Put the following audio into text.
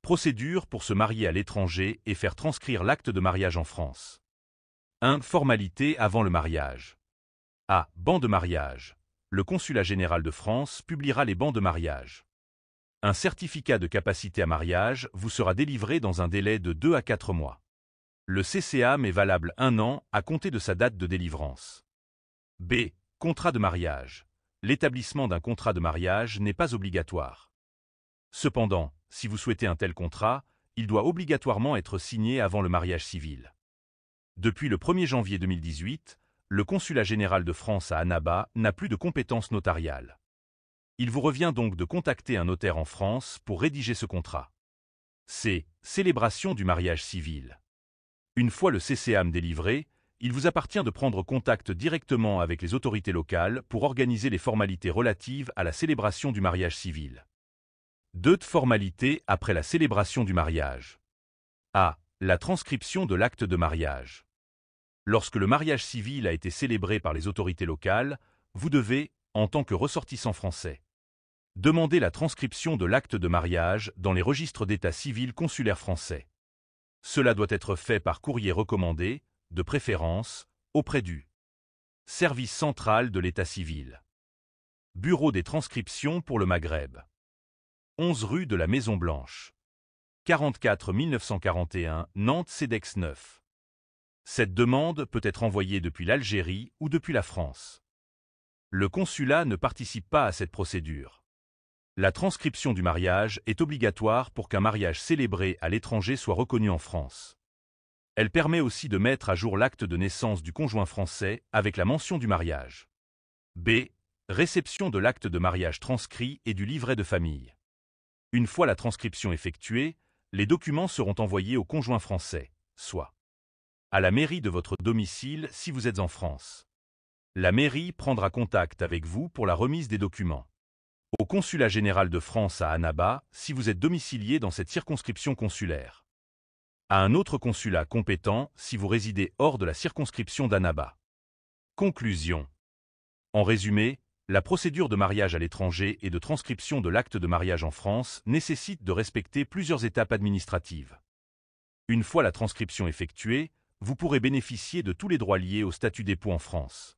Procédure pour se marier à l'étranger et faire transcrire l'acte de mariage en France. 1. Formalité avant le mariage. A. Ban de mariage. Le Consulat général de France publiera les bans de mariage. Un certificat de capacité à mariage vous sera délivré dans un délai de 2 à 4 mois. Le CCAM est valable 1 an à compter de sa date de délivrance. B. Contrat de mariage. L'établissement d'un contrat de mariage n'est pas obligatoire. Cependant, si vous souhaitez un tel contrat, il doit obligatoirement être signé avant le mariage civil. Depuis le 1er janvier 2018, le Consulat général de France à Annaba n'a plus de compétences notariales. Il vous revient donc de contacter un notaire en France pour rédiger ce contrat. C. Célébration du mariage civil. Une fois le CCAM délivré, il vous appartient de prendre contact directement avec les autorités locales pour organiser les formalités relatives à la célébration du mariage civil. 2 formalités après la célébration du mariage. A. La transcription de l'acte de mariage. Lorsque le mariage civil a été célébré par les autorités locales, vous devez, en tant que ressortissant français, demander la transcription de l'acte de mariage dans les registres d'état civil consulaires français. Cela doit être fait par courrier recommandé, de préférence, auprès du Service central de l'état civil. Bureau des transcriptions pour le Maghreb. 11 rue de la Maison Blanche. 44 941, Nantes CEDEX 9. Cette demande peut être envoyée depuis l'Algérie ou depuis la France. Le consulat ne participe pas à cette procédure. La transcription du mariage est obligatoire pour qu'un mariage célébré à l'étranger soit reconnu en France. Elle permet aussi de mettre à jour l'acte de naissance du conjoint français avec la mention du mariage. B. Réception de l'acte de mariage transcrit et du livret de famille. Une fois la transcription effectuée, les documents seront envoyés au conjoint français, soit à la mairie de votre domicile si vous êtes en France. La mairie prendra contact avec vous pour la remise des documents. Au Consulat général de France à Annaba si vous êtes domicilié dans cette circonscription consulaire. À un autre consulat compétent si vous résidez hors de la circonscription d'Annaba. Conclusion. En résumé, la procédure de mariage à l'étranger et de transcription de l'acte de mariage en France nécessite de respecter plusieurs étapes administratives. Une fois la transcription effectuée, vous pourrez bénéficier de tous les droits liés au statut d'époux en France.